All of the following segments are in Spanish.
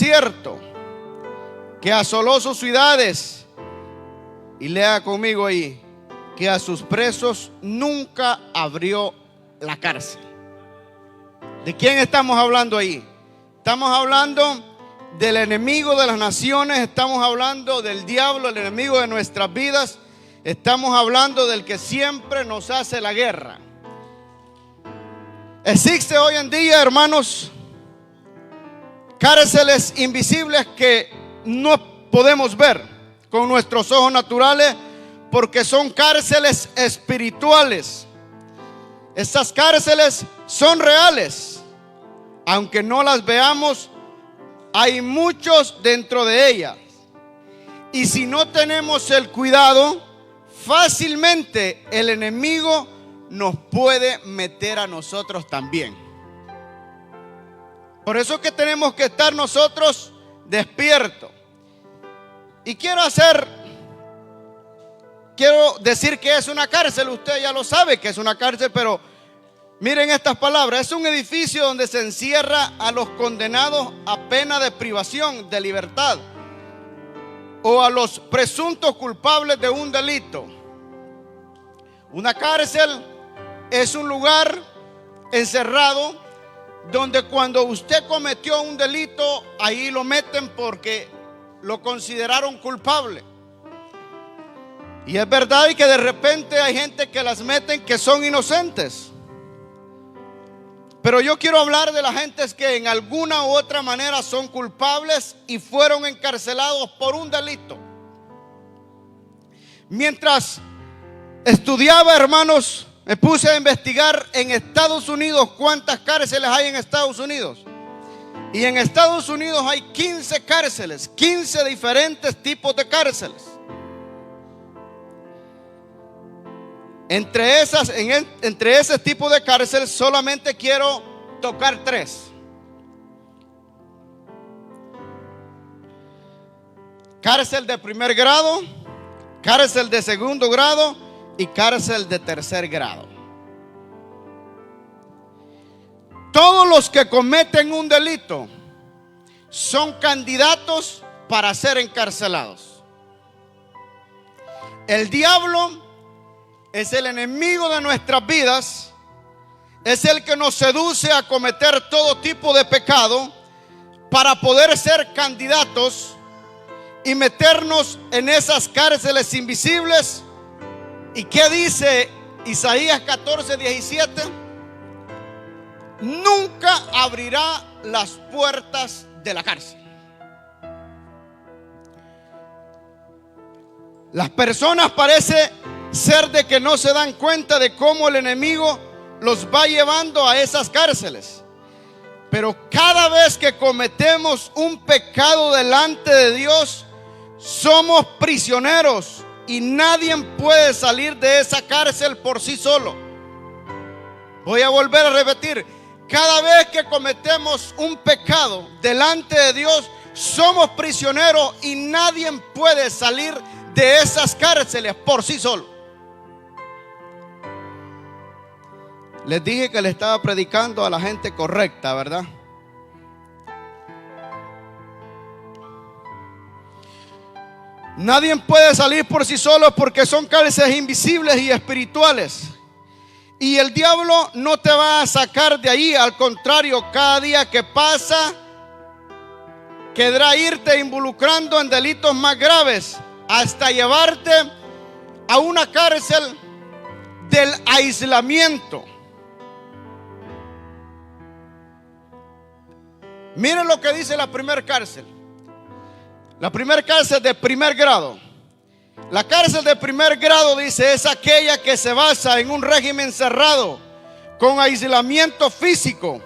desierto, que asoló sus ciudades. Y lea conmigo ahí, que a sus presos nunca abrió la cárcel. ¿De quién estamos hablando ahí? Estamos hablando del enemigo de las naciones, estamos hablando del diablo, el enemigo de nuestras vidas. Estamos hablando del que siempre nos hace la guerra. Existe hoy en día, hermanos, cárceles invisibles que no podemos ver con nuestros ojos naturales, porque son cárceles espirituales. Estas cárceles son reales, aunque no las veamos. Hay muchos dentro de ellas, y si no tenemos el cuidado, fácilmente el enemigo nos puede meter a nosotros también. Por eso es que tenemos que estar nosotros despiertos. Y quiero decir que es una cárcel. Usted ya lo sabe que es una cárcel, pero miren estas palabras. Es un edificio donde se encierra a los condenados a pena de privación de libertad o a los presuntos culpables de un delito. Una cárcel es un lugar encerrado donde cuando usted cometió un delito, ahí lo meten porque lo consideraron culpable. Y es verdad que de repente hay gente que las meten que son inocentes. Pero yo quiero hablar de las gentes que en alguna u otra manera son culpables y fueron encarcelados por un delito. Mientras estudiaba, hermanos, me puse a investigar en Estados Unidos cuántas cárceles hay en Estados Unidos. Y en Estados Unidos hay 15 cárceles, 15 diferentes tipos de cárceles. Entre ese tipo de cárceles solamente quiero tocar 3. Cárcel de primer grado, cárcel de segundo grado y cárcel de tercer grado. Todos los que cometen un delito son candidatos para ser encarcelados. El diablo es el enemigo de nuestras vidas, es el que nos seduce a cometer todo tipo de pecado para poder ser candidatos y meternos en esas cárceles invisibles. ¿Y qué dice Isaías 14:17? Nunca abrirá las puertas de la cárcel. Las personas parece ser de que no se dan cuenta de cómo el enemigo los va llevando a esas cárceles. Pero cada vez que cometemos un pecado delante de Dios, somos prisioneros y nadie puede salir de esa cárcel por sí solo. Voy a volver a repetir. Cada vez que cometemos un pecado delante de Dios, somos prisioneros y nadie puede salir de esas cárceles por sí solo. Les dije que le estaba predicando a la gente correcta, ¿verdad? Nadie puede salir por sí solo porque son cárceles invisibles y espirituales. Y el diablo no te va a sacar de ahí. Al contrario, cada día que pasa, querrá irte involucrando en delitos más graves, hasta llevarte a una cárcel del aislamiento. Miren lo que dice la primera cárcel. La primera cárcel de primer grado. La cárcel de primer grado, dice, es aquella que se basa en un régimen cerrado, con aislamiento físico,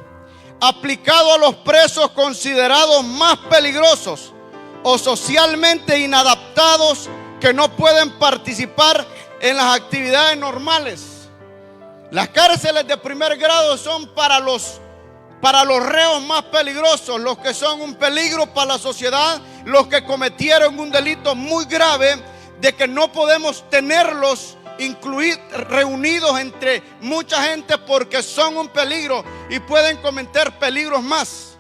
aplicado a los presos considerados más peligrosos o socialmente inadaptados, que no pueden participar en las actividades normales. Las cárceles de primer grado son para los reos más peligrosos, los que son un peligro para la sociedad, los que cometieron un delito muy grave, de que no podemos tenerlos reunidos entre mucha gente porque son un peligro y pueden cometer peligros más.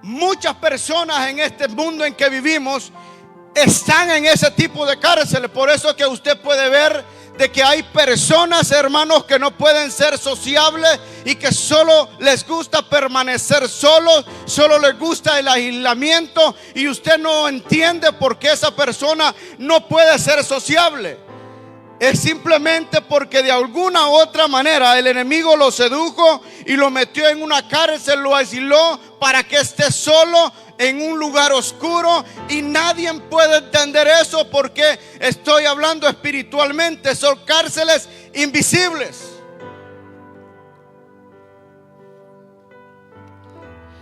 muchas personas en este mundo en que vivimos están en ese tipo de cárceles. Por eso que usted puede ver de que hay personas, hermanos, que no pueden ser sociables y que solo les gusta permanecer solos, solo les gusta el aislamiento, y usted no entiende por qué esa persona no puede ser sociable. Es simplemente porque de alguna u otra manera el enemigo lo sedujo y lo metió en una cárcel, lo aisló para que esté solo en un lugar oscuro, y nadie puede entender eso porque estoy hablando espiritualmente. Son cárceles invisibles.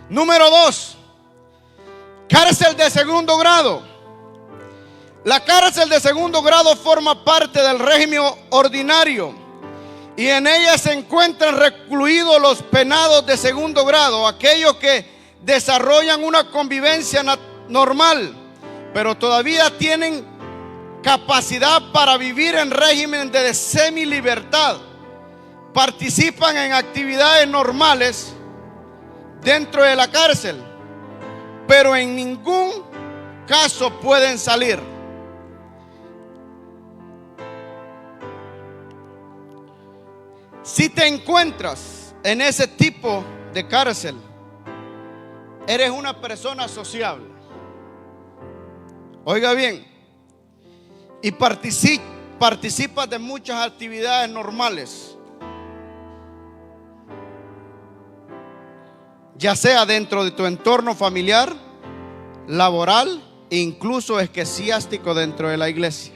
Número 2, cárcel de segundo grado. La cárcel de segundo grado forma parte del régimen ordinario, y en ella se encuentran recluidos los penados de segundo grado, aquellos que desarrollan una convivencia normal, pero todavía tienen capacidad para vivir en régimen de semilibertad. Participan en actividades normales dentro de la cárcel, pero en ningún caso pueden salir. Si te encuentras en ese tipo de cárcel, eres una persona sociable. Oiga bien, y participas de muchas actividades normales, ya sea dentro de tu entorno familiar, laboral e incluso eclesiástico dentro de la iglesia.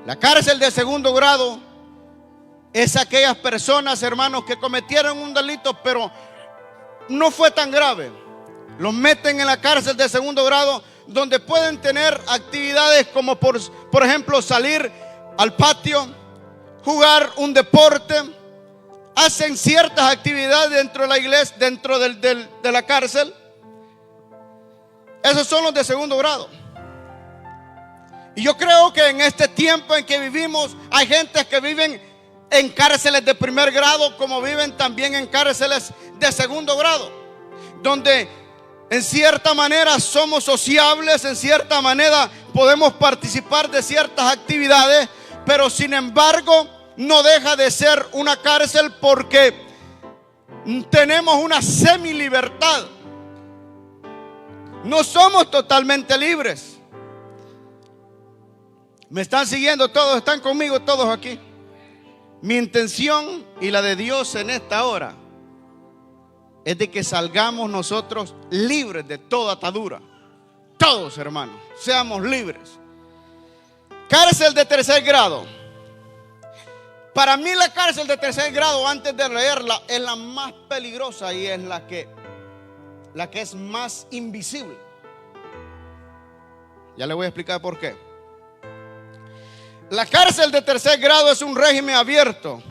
La cárcel de segundo grado es aquellas personas, hermanos, que cometieron un delito, pero no fue tan grave. Los meten en la cárcel de segundo grado, donde pueden tener actividades como por ejemplo salir al patio, jugar un deporte. Hacen ciertas actividades dentro de la iglesia, dentro de la cárcel. Esos son los de segundo grado. Y yo creo que en este tiempo en que vivimos, hay gente que viven en cárceles de primer grado, como viven también en cárceles de segundo grado, donde en cierta manera somos sociables, en cierta manera podemos participar de ciertas actividades, pero sin embargo no deja de ser una cárcel porque tenemos una semilibertad. No somos totalmente libres. ¿Me están siguiendo todos? ¿Están conmigo todos aquí? Mi intención y la de Dios en esta hora es de que salgamos nosotros libres de toda atadura. Todos, hermanos, seamos libres. Cárcel de tercer grado. Para mí la cárcel de tercer grado, antes de leerla, es la más peligrosa y es la que es más invisible. Ya le voy a explicar por qué. La cárcel de tercer grado es un régimen abierto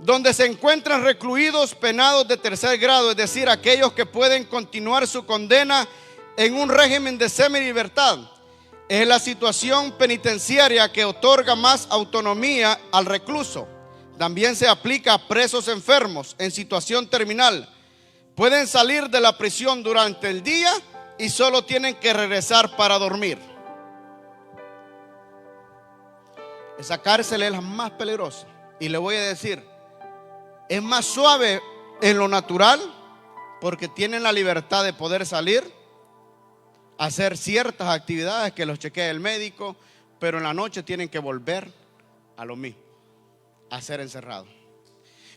donde se encuentran recluidos penados de tercer grado, es decir, aquellos que pueden continuar su condena en un régimen de semilibertad. Es la situación penitenciaria que otorga más autonomía al recluso. También se aplica a presos enfermos en situación terminal. Pueden salir de la prisión durante el día y solo tienen que regresar para dormir. Esa cárcel es la más peligrosa. Y le voy a decir, es más suave en lo natural porque tienen la libertad de poder salir, hacer ciertas actividades que los chequea el médico, pero en la noche tienen que volver a lo mismo, a ser encerrados.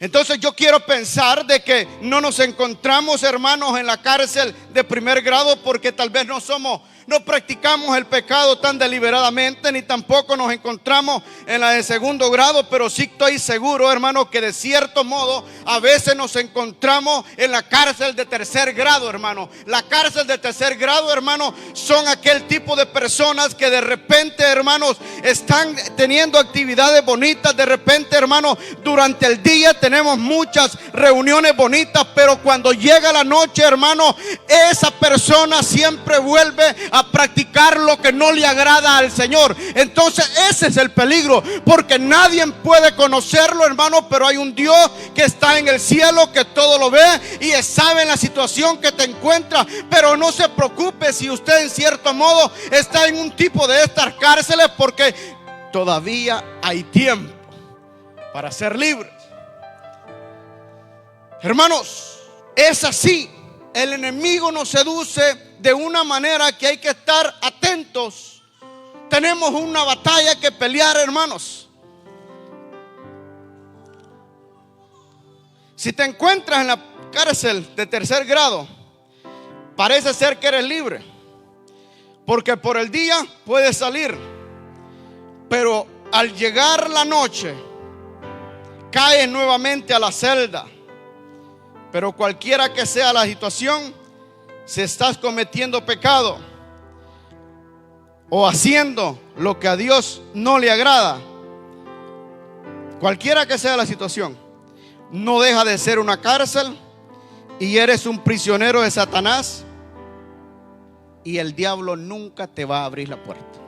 Entonces yo quiero pensar de que no nos encontramos, hermanos, en la cárcel de primer grado porque tal vez no practicamos el pecado tan deliberadamente, ni tampoco nos encontramos en la de segundo grado, pero sí estoy seguro, hermano, que de cierto modo a veces nos encontramos en la cárcel de tercer grado, hermano. La cárcel de tercer grado, hermano, son aquel tipo de personas que de repente, hermanos, están teniendo actividades bonitas. De repente, hermano, durante el día tenemos muchas reuniones bonitas, pero cuando llega la noche, hermano, esa persona siempre vuelve a a practicar lo que no le agrada al Señor. Entonces ese es el peligro, porque nadie puede conocerlo, hermano, pero hay un Dios que está en el cielo, que todo lo ve y sabe la situación que te encuentra. Pero no se preocupe si usted en cierto modo está en un tipo de estas cárceles, porque todavía hay tiempo para ser libres. Hermanos, es así. El enemigo nos seduce de una manera que hay que estar atentos. Tenemos una batalla que pelear, hermanos. Si te encuentras en la cárcel de tercer grado, parece ser que eres libre, porque por el día puedes salir, pero al llegar la noche caes nuevamente a la celda. Pero cualquiera que sea la situación, si estás cometiendo pecado o haciendo lo que a Dios no le agrada, cualquiera que sea la situación, no deja de ser una cárcel y eres un prisionero de Satanás, y el diablo nunca te va a abrir la puerta.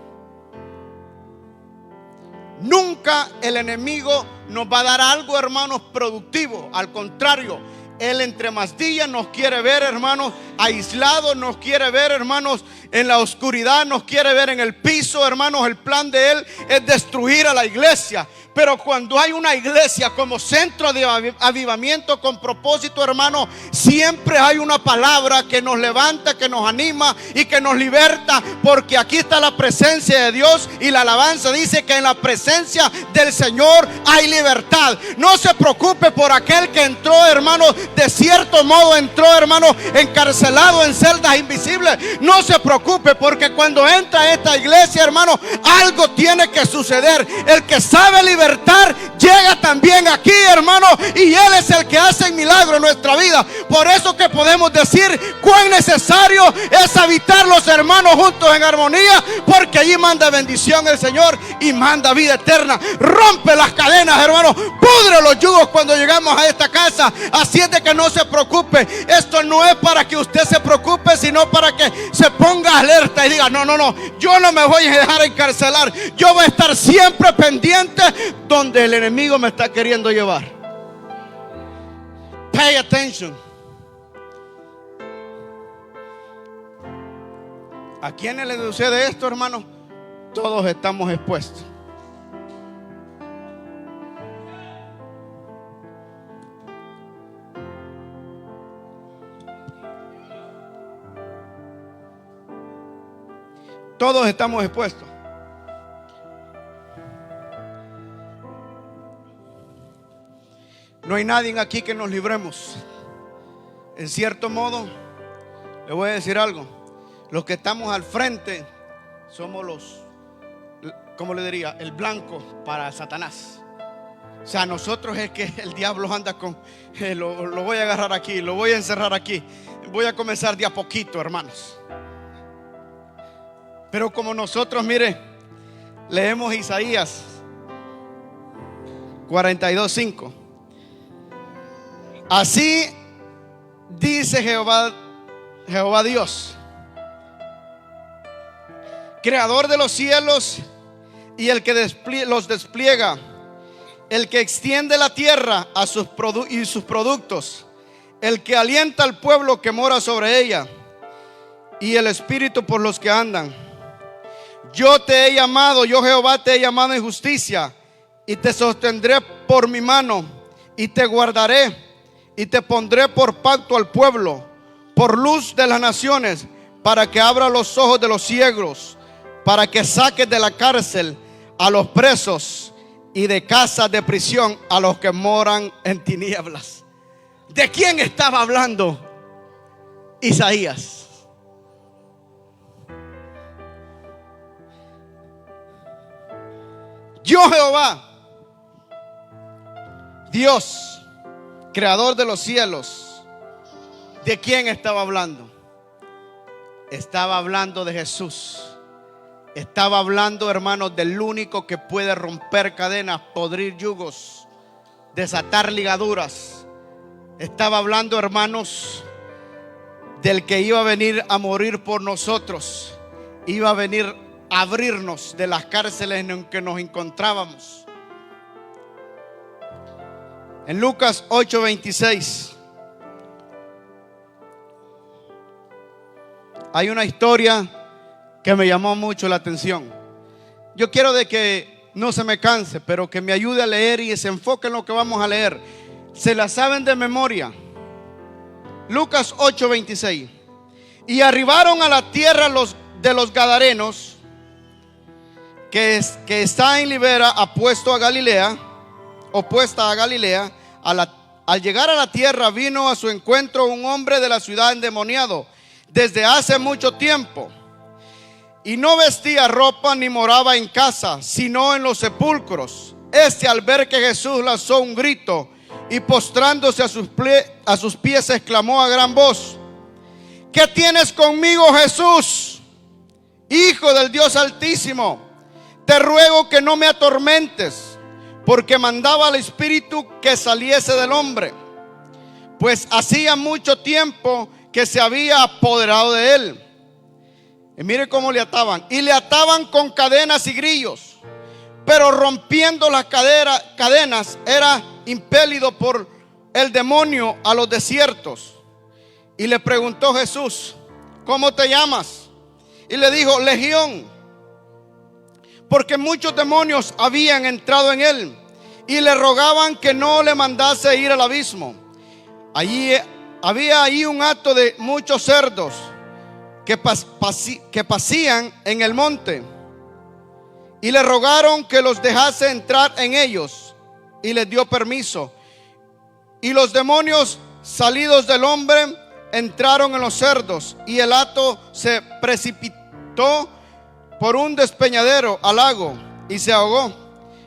Nunca el enemigo nos va a dar algo, hermanos, productivo. Al contrario, él entre más días nos quiere ver, hermanos, aislados, nos quiere ver, hermanos, en la oscuridad, nos quiere ver en el piso, hermanos. El plan de él es destruir a la iglesia. Pero cuando hay una iglesia como centro de avivamiento con propósito, hermano, siempre hay una palabra que nos levanta, que nos anima y que nos liberta, porque aquí está la presencia de Dios, y la alabanza dice que en la presencia del Señor hay libertad. No se preocupe por aquel que entró, hermano, de cierto modo entró, hermano, encarcelado en celdas invisibles. No se preocupe, porque cuando entra a esta iglesia, hermano, algo tiene que suceder. El que sabe libertad llega también aquí, hermano, y Él es el que hace milagros en nuestra vida. Por eso que podemos decir cuán necesario es habitar los hermanos juntos en armonía, porque allí manda bendición el Señor y manda vida eterna. Rompe las cadenas, hermano, pudre los yugos cuando llegamos a esta casa. Así es de que no se preocupe. Esto no es para que usted se preocupe, sino para que se ponga alerta y diga: no, yo no me voy a dejar encarcelar. Yo voy a estar siempre pendiente donde el enemigo me está queriendo llevar. Pay attention. ¿A quiénes le sucede esto, hermano? Todos estamos expuestos. Todos estamos expuestos. No hay nadie aquí que nos libremos. En cierto modo, le voy a decir algo: los que estamos al frente somos ¿cómo le diría? El blanco para Satanás. O sea, nosotros es que el diablo anda con, lo voy a agarrar aquí, lo voy a encerrar aquí. Voy a comenzar de a poquito, hermanos. Pero como nosotros, mire, leemos Isaías 42:5. Así dice Jehová Dios, creador de los cielos y el que los despliega, el que extiende la tierra a sus productos, el que alienta al pueblo que mora sobre ella, y el espíritu por los que andan. Yo te he llamado, yo Jehová te he llamado en justicia, y te sostendré por mi mano, y te guardaré, y te pondré por pacto al pueblo, por luz de las naciones, para que abra los ojos de los ciegos, para que saques de la cárcel a los presos, y de casas de prisión a los que moran en tinieblas. ¿De quién estaba hablando Isaías? Yo Jehová, Dios, creador de los cielos. ¿De quién estaba hablando? Estaba hablando de Jesús. Estaba hablando, hermanos, del único que puede romper cadenas, podrir yugos, desatar ligaduras. Estaba hablando, hermanos, del que iba a venir a morir por nosotros. iba a venir a abrirnos de las cárceles en que nos encontrábamos. En Lucas 8:26 hay una historia que me llamó mucho la atención. Yo quiero de que no se me canse, pero que me ayude a leer y se enfoque en lo que vamos a leer. Se la saben de memoria. Lucas 8:26. Y arribaron a la tierra de los Gadarenos, que está en Libera, opuesta a Galilea. Al llegar a la tierra, vino a su encuentro un hombre de la ciudad endemoniado desde hace mucho tiempo, y no vestía ropa ni moraba en casa, sino en los sepulcros. Este, al ver que Jesús lanzó un grito y postrándose a sus pies, exclamó a gran voz: ¿qué tienes conmigo, Jesús, Hijo del Dios Altísimo? Te ruego que no me atormentes. Porque mandaba al espíritu que saliese del hombre, pues hacía mucho tiempo que se había apoderado de él. Y mire cómo le ataban. Y le ataban con cadenas y grillos, pero rompiendo las cadenas era impelido por el demonio a los desiertos. Y le preguntó Jesús: ¿cómo te llamas? Y le dijo: Legión, porque muchos demonios habían entrado en él, y le rogaban que no le mandase ir al abismo. Había ahí un hato de muchos cerdos que pasían en el monte, y le rogaron que los dejase entrar en ellos, y les dio permiso. Y los demonios, salidos del hombre, entraron en los cerdos, y el hato se precipitó por un despeñadero al lago y se ahogó.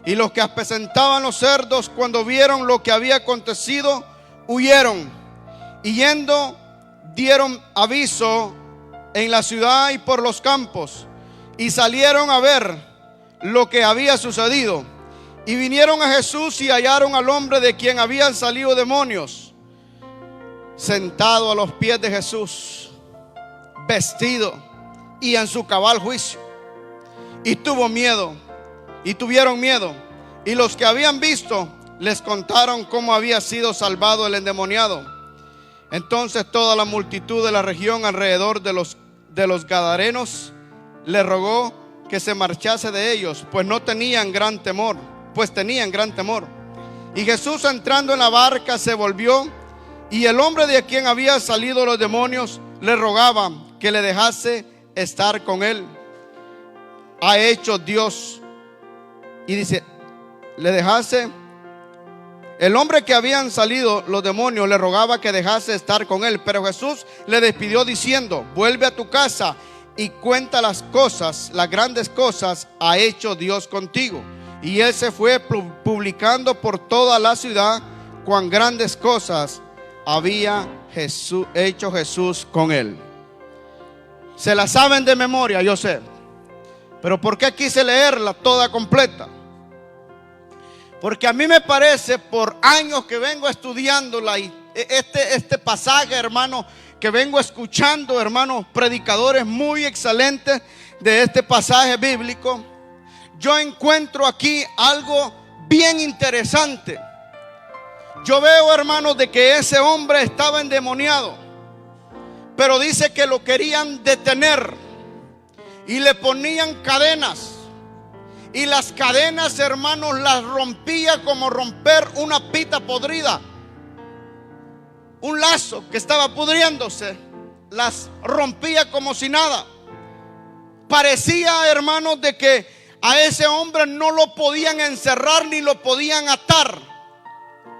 Y los que apacentaban los cerdos, cuando vieron lo que había acontecido, huyeron, y yendo dieron aviso en la ciudad y por los campos, y salieron a ver lo que había sucedido. Y vinieron a Jesús y hallaron al hombre de quien habían salido demonios, sentado a los pies de Jesús, vestido y en su cabal juicio. Y tuvieron miedo. Y los que habían visto les contaron cómo había sido salvado el endemoniado. Entonces toda la multitud de la región alrededor de los Gadarenos le rogó que se marchase de ellos, pues tenían gran temor. Y Jesús, entrando en la barca, se volvió, y el hombre de quien había salido los demonios le rogaba que le dejase estar con él. Ha hecho Dios. Y dice, el hombre que habían salido los demonios le rogaba que dejase estar con él, pero Jesús le despidió diciendo: vuelve a tu casa y cuenta las grandes cosas ha hecho Dios contigo. Y él se fue publicando por toda la ciudad cuán grandes cosas había hecho Jesús con él. Se la saben de memoria, yo sé, pero ¿por qué quise leerla toda completa? Porque a mí me parece, por años que vengo estudiándola, y este pasaje, hermano, que vengo escuchando, hermanos, predicadores muy excelentes de este pasaje bíblico, yo encuentro aquí algo bien interesante. Yo veo, hermanos, de que ese hombre estaba endemoniado, pero dice que lo querían detener y le ponían cadenas. Y las cadenas, hermanos, las rompía como romper una pita podrida. Un lazo que estaba pudriéndose, las rompía como si nada. Parecía, hermanos, de que a ese hombre no lo podían encerrar ni lo podían atar.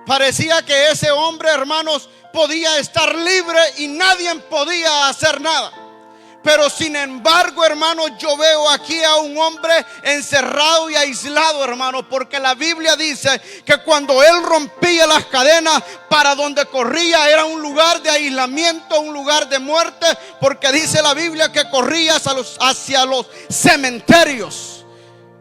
Parecía que ese hombre, hermanos, podía estar libre y nadie podía hacer nada. Pero sin embargo, hermanos, yo veo aquí a un hombre encerrado y aislado, hermanos, porque la Biblia dice que cuando él rompía las cadenas, para donde corría era un lugar de aislamiento, un lugar de muerte, porque dice la Biblia que corría hacia los cementerios.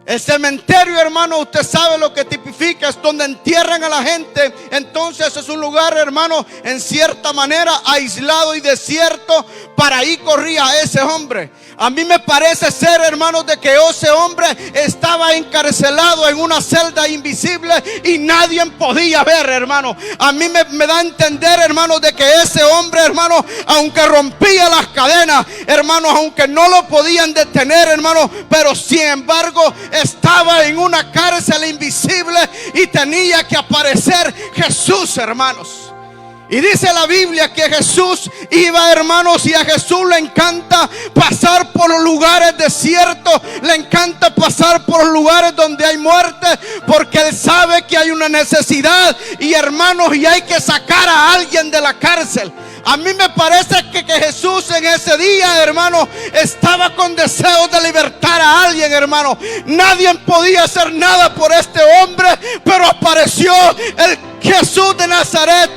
El cementerio, hermano, usted sabe lo que tipifica, es donde entierran a la gente. Entonces es un lugar, hermano, en cierta manera aislado y desierto. Para ahí corría ese hombre. A mí me parece ser, hermanos, de que ese hombre estaba encarcelado en una celda invisible y nadie podía ver, hermano. A mí me da a entender, hermanos, de que ese hombre, hermano, aunque rompía las cadenas, hermanos, aunque no lo podían detener, hermano, pero sin embargo estaba en una cárcel invisible y tenía que aparecer Jesús, hermanos. Y dice la Biblia que Jesús iba, hermanos, y a Jesús le encanta pasar por los lugares desiertos, le encanta pasar por los lugares donde hay muerte, porque Él sabe que hay una necesidad y, hermanos, y hay que sacar a alguien de la cárcel. A mí me parece que Jesús en ese día, hermano, estaba con deseos de libertar a alguien, hermano. Nadie podía hacer nada por este hombre, pero apareció el Jesús de Nazaret.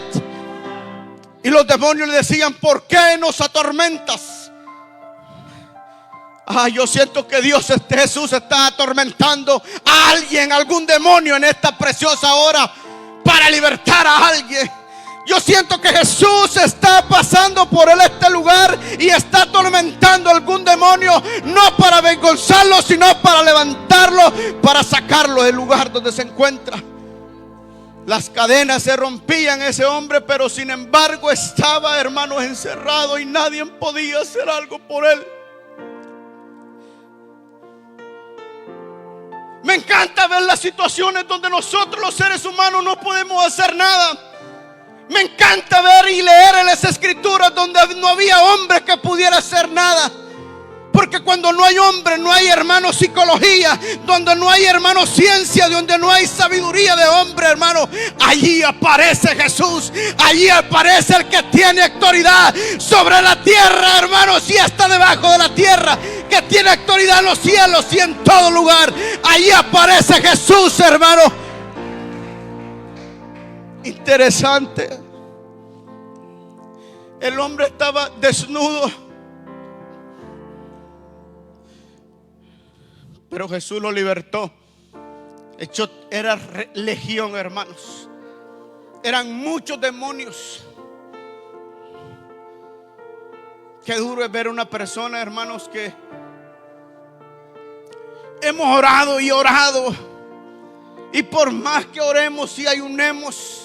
Y los demonios le decían: ¿por qué nos atormentas? Yo siento que Jesús está atormentando a alguien, algún demonio en esta preciosa hora para libertar a alguien. Yo siento que Jesús está pasando por este lugar y está atormentando a algún demonio, no para avergonzarlo, sino para levantarlo, para sacarlo del lugar donde se encuentra. Las cadenas se rompían ese hombre, pero sin embargo estaba, hermanos, encerrado y nadie podía hacer algo por él. Me encanta ver las situaciones donde nosotros los seres humanos no podemos hacer nada. Me encanta ver y leer en las escrituras donde no había hombre que pudiera hacer nada. Porque cuando no hay hombre, no hay, hermano, psicología. Donde no hay, hermano, ciencia, donde no hay sabiduría de hombre, hermano, allí aparece Jesús. Allí aparece el que tiene autoridad sobre la tierra, hermano, si está debajo de la tierra, que tiene autoridad en los cielos y en todo lugar. Allí aparece Jesús, hermano. Interesante. El hombre estaba desnudo, pero Jesús lo libertó. Era legión, hermanos. Eran muchos demonios. Qué duro es ver una persona, hermanos, que hemos orado y orado, y por más que oremos y ayunemos,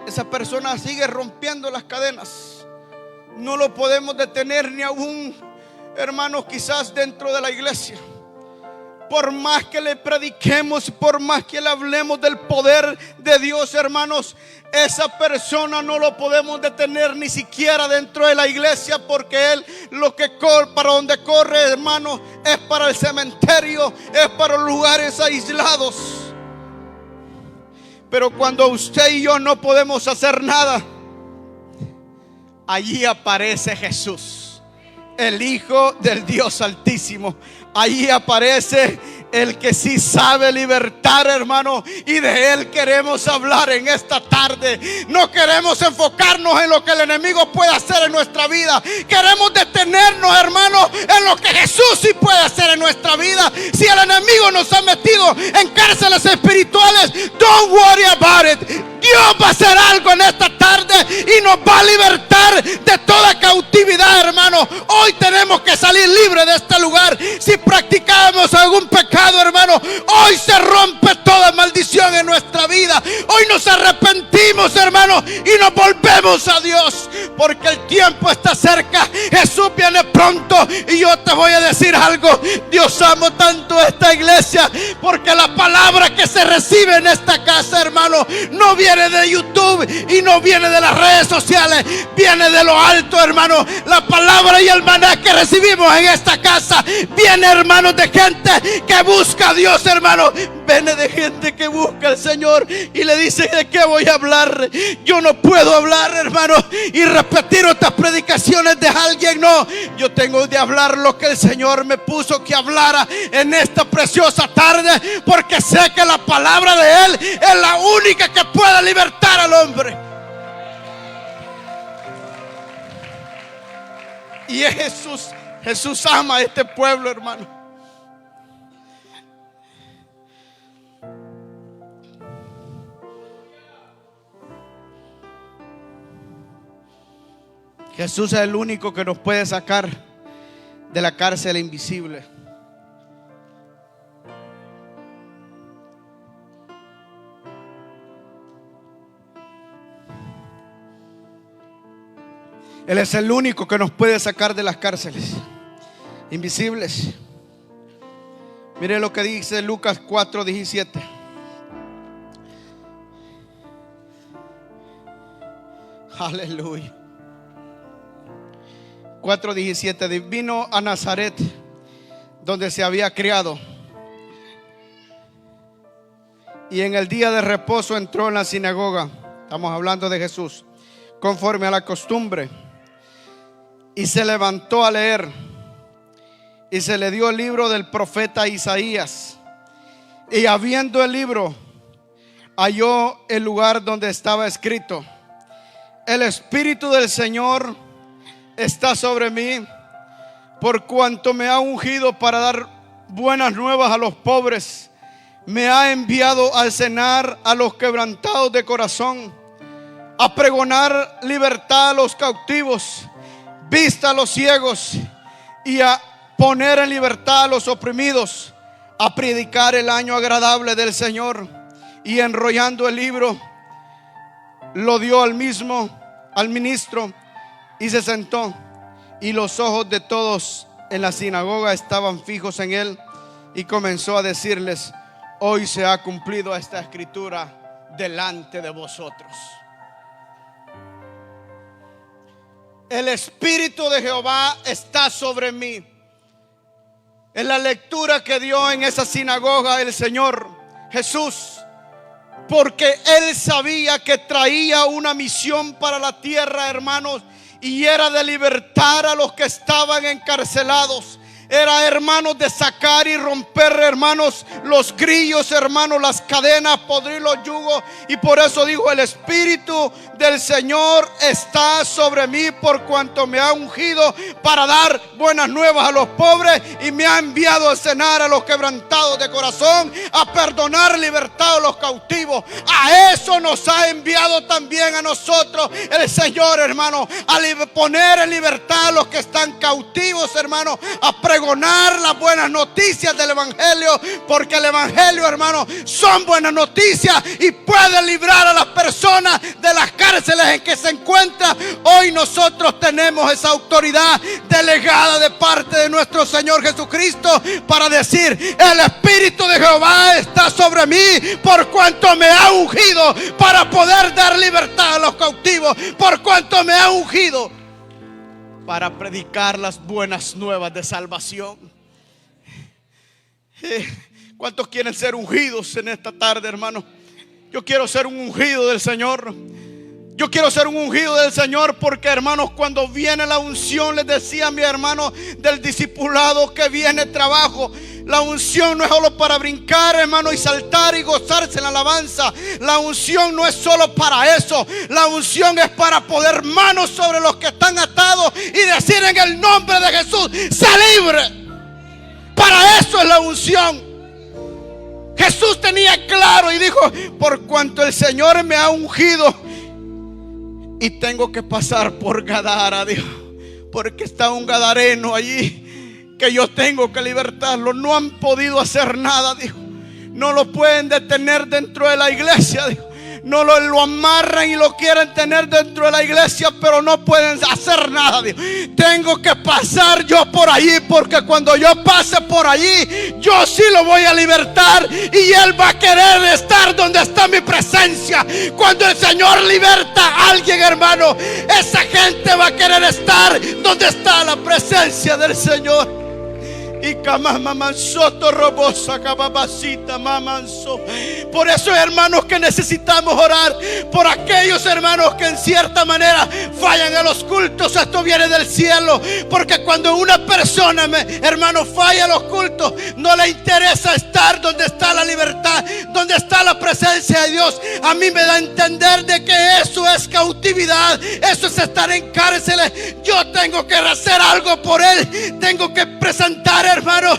esa persona sigue rompiendo las cadenas. No lo podemos detener ni aún, hermanos, quizás dentro de la iglesia. Por más que le prediquemos, por más que le hablemos del poder de Dios, hermanos, esa persona no lo podemos detener ni siquiera dentro de la iglesia, porque él lo que corre, para donde corre, hermanos, es para el cementerio, es para lugares aislados. Pero cuando usted y yo no podemos hacer nada, allí aparece Jesús, el Hijo del Dios Altísimo. Allí aparece el que sí sabe libertar, hermano, y de él queremos hablar en esta tarde. No queremos enfocarnos en lo que el enemigo puede hacer en nuestra vida. Queremos detenernos, hermano, en lo que Jesús sí puede hacer en nuestra vida. Si el enemigo nos ha metido en cárceles espirituales, don't worry about it. Dios va a hacer algo en esta tarde y nos va a libertar de toda cautividad, hermano. Hoy tenemos que salir libres de este lugar. Si practicamos algún pecado, hermano, hoy se rompe toda maldición en nuestra vida. Hoy nos arrepentimos, hermano, y nos volvemos a Dios, porque el tiempo está cerca. Jesús viene pronto. Y yo te voy a decir algo: Dios ama tanto a esta iglesia, porque la palabra que se recibe en esta casa, hermano, no viene de YouTube y no viene de las redes sociales, viene de lo alto, hermano. La palabra y el maná que recibimos en esta casa viene, hermano, de gente que busca a Dios, hermano. Viene de gente que busca al Señor y le dice: ¿de qué voy a hablar? Yo no puedo hablar, hermano, y repetir otras predicaciones de alguien. No, yo tengo de hablar lo que el Señor me puso que hablara en esta preciosa tarde, porque sé que la palabra de Él es la única que puede libertar al hombre. Y es Jesús. Jesús ama a este pueblo, hermano. Jesús es el único que nos puede sacar de la cárcel invisible. Él es el único que nos puede sacar de las cárceles invisibles. Mire lo que dice Lucas 4:17. Aleluya. 4:17. Vino a Nazaret, donde se había criado, y en el día de reposo entró en la sinagoga. Estamos hablando de Jesús, conforme a la costumbre, y se levantó a leer. Y se le dio el libro del profeta Isaías. Y abriendo el libro, halló el lugar donde estaba escrito: el Espíritu del Señor está sobre mí, por cuanto me ha ungido para dar buenas nuevas a los pobres. Me ha enviado a cenar a los quebrantados de corazón, a pregonar libertad a los cautivos, vista a los ciegos, y a poner en libertad a los oprimidos, a predicar el año agradable del Señor. Y enrollando el libro, lo dio al ministro, y se sentó. Y los ojos de todos en la sinagoga estaban fijos en él, y comenzó a decirles: hoy se ha cumplido esta escritura delante de vosotros. El Espíritu de Jehová está sobre mí. En la lectura que dio en esa sinagoga el Señor Jesús, porque Él sabía que traía una misión para la tierra, hermanos, y era de libertar a los que estaban encarcelados. Era, hermanos, de sacar y romper, hermanos, los grillos, hermanos, las cadenas, podrir los yugos. Y por eso dijo: el Espíritu del Señor está sobre mí, por cuanto me ha ungido para dar buenas nuevas a los pobres, y me ha enviado a cenar a los quebrantados de corazón, a perdonar libertad a los cautivos. A eso nos ha enviado también a nosotros el Señor, hermano, a poner en libertad a los que están cautivos, hermano, a pregonar las buenas noticias del Evangelio, porque el Evangelio, hermano, son buenas noticias y puede librar a las personas de las cárceles en que se encuentran. Hoy nosotros tenemos esa autoridad delegada de parte de nuestro Señor Jesucristo para decir: el Espíritu de Jehová está sobre mí, por cuanto me ha ungido para poder dar libertad a los cautivos, por cuanto me ha ungido para predicar las buenas nuevas de salvación. ¿Cuántos quieren ser ungidos en esta tarde, hermano? Yo quiero ser un ungido del Señor. Yo quiero ser un ungido del Señor, porque, hermanos, cuando viene la unción, les decía a mi hermano del discipulado que viene trabajo. La unción no es solo para brincar, hermano, y saltar y gozarse en la alabanza. La unción no es solo para eso. La unción es para poner manos sobre los que están atados y decir: en el nombre de Jesús, sé libre. Para eso es la unción. Jesús tenía claro y dijo: por cuanto el Señor me ha ungido, y tengo que pasar por Gadara, dijo, porque está un gadareno allí que yo tengo que libertarlo. No han podido hacer nada, dijo. No lo pueden detener dentro de la iglesia, dijo. No lo amarran y lo quieren tener dentro de la iglesia, pero no pueden hacer nada, dijo. Tengo que pasar yo por allí, porque cuando yo pase por allí, yo sí lo voy a libertar, y Él va a querer estar donde está mi presencia. Cuando el Señor liberta a alguien, hermano, esa gente va a querer estar donde está la presencia del Señor. Por eso, hermanos, que necesitamos orar por aquellos hermanos que en cierta manera fallan a los cultos. Esto viene del cielo, porque cuando una persona, hermano, falla a los cultos, no le interesa estar donde está la libertad, donde está la presencia de Dios. A mí me da a entender de que eso es cautividad, eso es estar en cárceles. Yo tengo que hacer algo por él, tengo que presentar, hermano,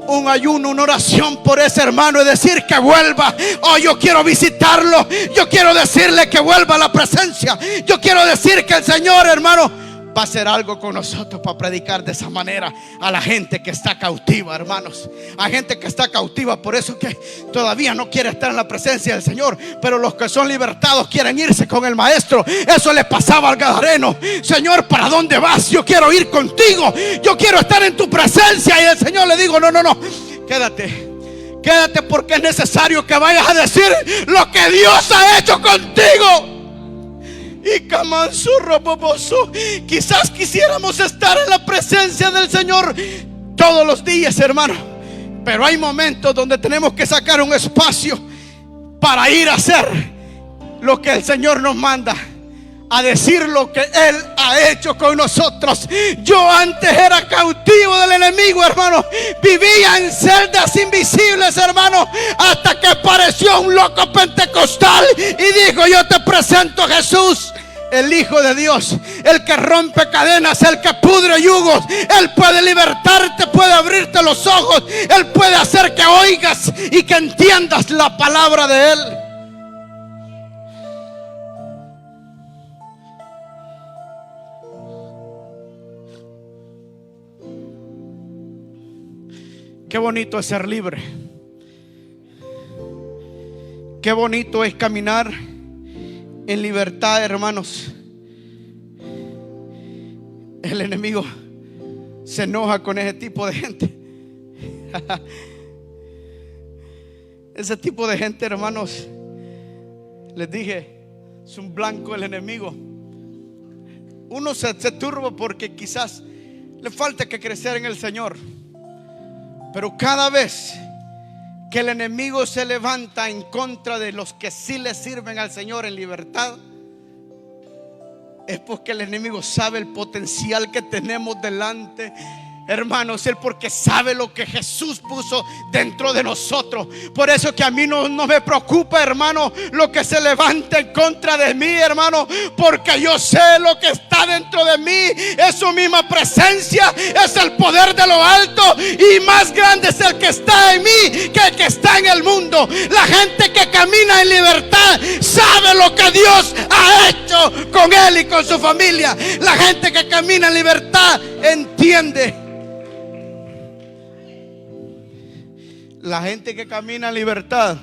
un ayuno, una oración por ese hermano, y decir que vuelva. Oh, yo quiero visitarlo, yo quiero decirle que vuelva a la presencia. Yo quiero decir que el Señor, hermano, va a hacer algo con nosotros para predicar de esa manera a la gente que está cautiva, hermanos. A gente que está cautiva, por eso que todavía no quiere estar en la presencia del Señor, pero los que son libertados quieren irse con el Maestro. Eso le pasaba al gadareno. Señor, ¿para dónde vas? Yo quiero ir contigo, yo quiero estar en tu presencia. Y el Señor le dijo: no, quédate, porque es necesario que vayas a decir lo que Dios ha hecho contigo. Y Camanzurro Boboso, quizás quisiéramos estar en la presencia del Señor todos los días, hermano, pero hay momentos donde tenemos que sacar un espacio para ir a hacer lo que el Señor nos manda, a decir lo que Él ha hecho con nosotros. Yo antes era cautivo del enemigo, hermano. Vivía en celdas invisibles, hermano, hasta que apareció un loco pentecostal y dijo: yo te presento a Jesús, el Hijo de Dios, el que rompe cadenas, el que pudre yugos. Él puede libertarte, puede abrirte los ojos, Él puede hacer que oigas y que entiendas la palabra de Él. Qué bonito es ser libre. Qué bonito es caminar en libertad, hermanos. El enemigo se enoja con ese tipo de gente. Ese tipo de gente, hermanos, les dije, es un blanco el enemigo. Uno se turba porque quizás le falta que crecer en el Señor. Pero cada vez que el enemigo se levanta en contra de los que sí le sirven al Señor en libertad, es porque el enemigo sabe el potencial que tenemos delante, hermanos. Él porque sabe lo que Jesús puso dentro de nosotros. Por eso que a mí no me preocupa, hermano, lo que se levante en contra de mí, hermano, porque yo sé lo que está dentro de mí. Es su misma presencia, es el poder de lo alto, y más grande es el que está en mí que el que está en el mundo. La gente que camina en libertad sabe lo que Dios ha hecho con él y con su familia. La gente que camina en libertad entiende. La gente que camina en libertad,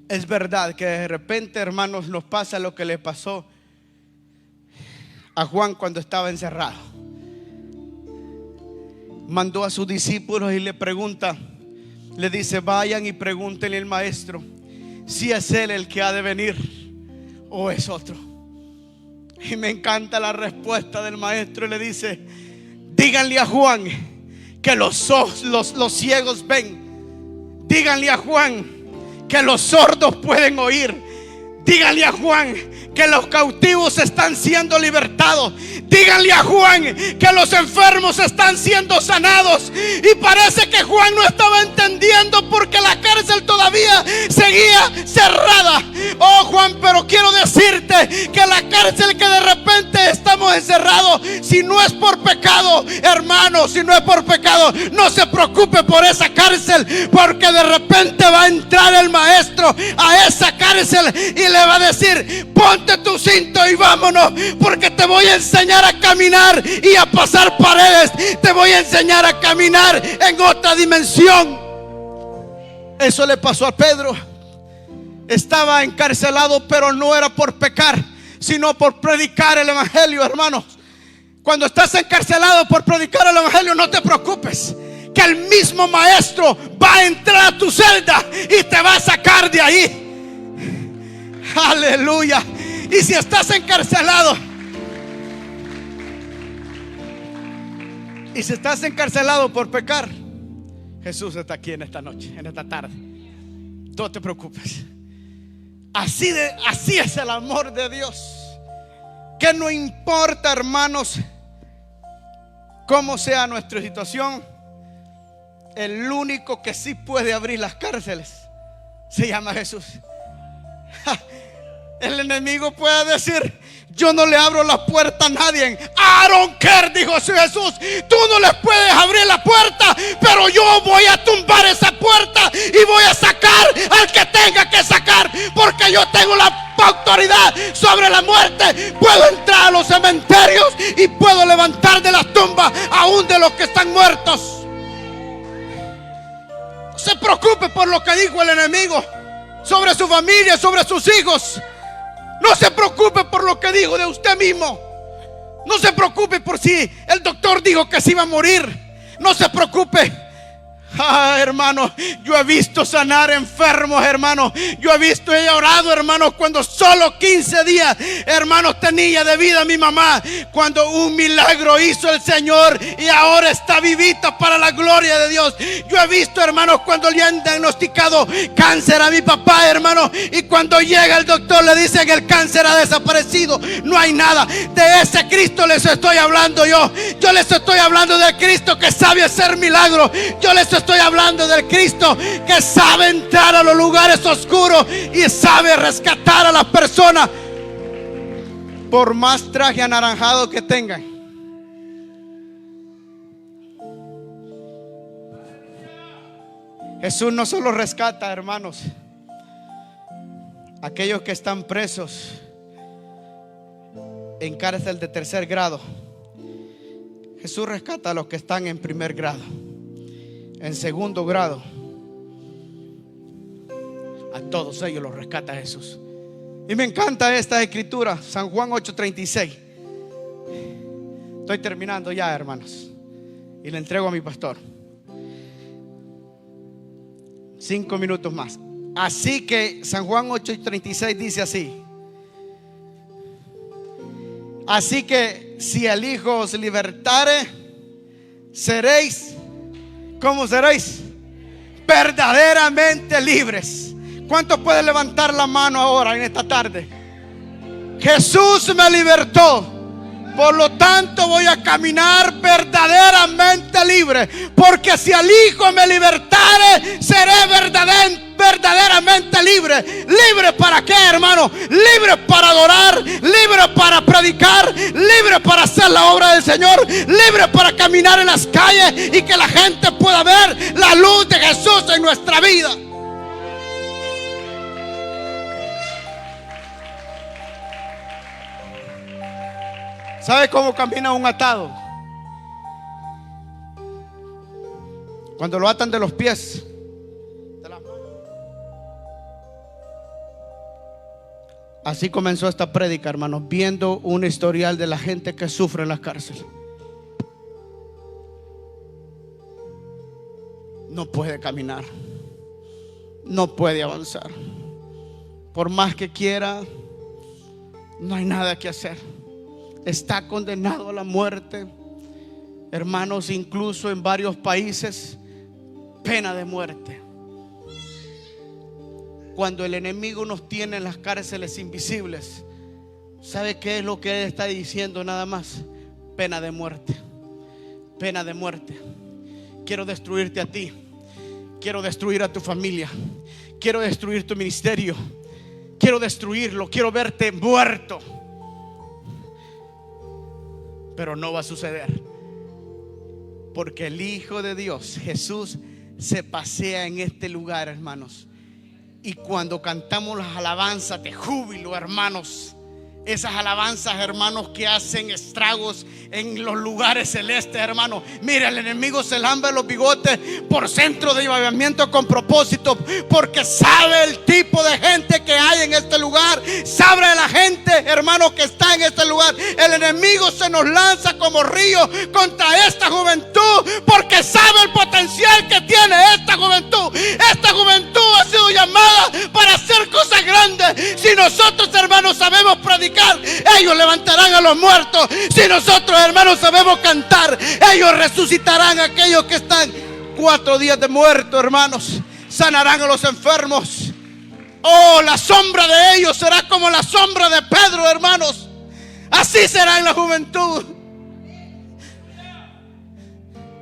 es verdad que de repente, hermanos, nos pasa lo que le pasó a Juan cuando estaba encerrado. Mandó a sus discípulos y le pregunta, le dice: vayan y pregúntenle al maestro si es él el que ha de venir o es otro. Y me encanta la respuesta del maestro. Le dice: díganle a Juan que los ciegos ven. Díganle a Juan que los sordos pueden oír. Díganle a Juan que los cautivos están siendo libertados. Díganle a Juan que los enfermos están siendo sanados. Y parece que Juan no estaba entendiendo porque la cárcel todavía seguía cerrada. Oh Juan, pero quiero decirte que la cárcel que de repente estamos encerrados, si no es por pecado, hermano, si no es por pecado, no se preocupe por esa cárcel, porque de repente va a entrar el maestro a esa cárcel y le va a decir: ponte tu cinto y vámonos, porque te voy a enseñar a caminar y a pasar paredes. Te voy a enseñar a caminar en otra dimensión. Eso le pasó a Pedro. Estaba encarcelado, pero no era por pecar, sino por predicar el evangelio, hermanos. Cuando estás encarcelado por predicar el evangelio, no te preocupes, que el mismo maestro va a entrar a tu celda y te va a sacar de ahí. Aleluya. Y si estás encarcelado, y si estás encarcelado por pecar, Jesús está aquí en esta noche, en esta tarde. No te preocupes. Así es el amor de Dios, que no importa, hermanos, cómo sea nuestra situación, el único que sí puede abrir las cárceles se llama Jesús. El enemigo puede decir: yo no le abro la puerta a nadie. I don't care, dijo Jesús. Tú no les puedes abrir la puerta, pero yo voy a tumbar esa puerta y voy a sacar al que tenga que sacar, porque yo tengo la autoridad sobre la muerte. Puedo entrar a los cementerios y puedo levantar de las tumbas aún de los que están muertos. No se preocupe por lo que dijo el enemigo sobre su familia, sobre sus hijos. No se preocupe por lo que dijo de usted mismo. No se preocupe por si el doctor dijo que se iba a morir. No se preocupe. Hermano, yo he visto sanar enfermos, hermano. Yo he visto, he orado, hermano, cuando solo 15 días, hermanos, tenía de vida mi mamá. Cuando un milagro hizo el Señor y ahora está vivita para la gloria de Dios. Yo he visto, hermanos, cuando le han diagnosticado cáncer a mi papá, hermano, y cuando llega el doctor le dicen que el cáncer ha desaparecido. No hay nada. De ese Cristo les estoy hablando yo. Yo les estoy hablando del Cristo que sabe hacer milagros. Yo les estoy hablando del Cristo que sabe entrar a los lugares oscuros y sabe rescatar a las personas, por más traje anaranjado que tengan. Jesús no solo rescata, hermanos, aquellos que están presos en cárcel de tercer grado. Jesús rescata a los que están en primer grado, en segundo grado. A todos ellos los rescata Jesús. Y me encanta esta escritura, San Juan 8:36. Estoy terminando ya, hermanos, y le entrego a mi pastor 5 minutos más. Así que San Juan 8:36 dice así: así que si el Hijo os libertare, seréis, ¿cómo seréis? Verdaderamente libres. ¿Cuántos pueden levantar la mano ahora en esta tarde? Jesús me libertó, por lo tanto voy a caminar verdaderamente libre. Porque si el Hijo me libertare, seré verdaderamente libre. ¿Libre para qué, hermano? Libre para adorar, libre para predicar, libre para hacer la obra del Señor, libre para caminar en las calles y que la gente pueda ver la luz de Jesús en nuestra vida. ¿Sabe cómo camina un atado? Cuando lo atan de los pies, de las manos. Así comenzó esta prédica, hermanos, viendo un historial de la gente que sufre en las cárceles. No puede caminar, no puede avanzar. Por más que quiera, no hay nada que hacer. Está condenado a la muerte, hermanos, incluso en varios países, pena de muerte. Cuando el enemigo nos tiene en las cárceles invisibles, ¿sabe qué es lo que él está diciendo nada más? Pena de muerte, pena de muerte. Quiero destruirte a ti, quiero destruir a tu familia, quiero destruir tu ministerio, quiero destruirlo, quiero verte muerto. Pero no va a suceder, porque el Hijo de Dios, Jesús, se pasea en este lugar, hermanos. Y cuando cantamos las alabanzas de júbilo, hermanos, esas alabanzas, hermanos, que hacen estragos en los lugares celestes, hermanos. Mira, el enemigo se lambe los bigotes por centro de avivamiento con propósito, porque sabe el tipo de gente que hay en este lugar, sabe la gente, hermanos, que está en este lugar. El enemigo se nos lanza como río contra esta juventud, porque sabe el potencial que tiene esta juventud. Esta juventud ha sido llamada para hacer cosas grandes. Si nosotros, hermanos, sabemos predicar, ellos levantarán a los muertos. Si nosotros, hermanos, sabemos cantar, ellos resucitarán a aquellos que están 4 días de muerto, hermanos. Sanarán a los enfermos. Oh, la sombra de ellos será como la sombra de Pedro, hermanos. Así será en la juventud.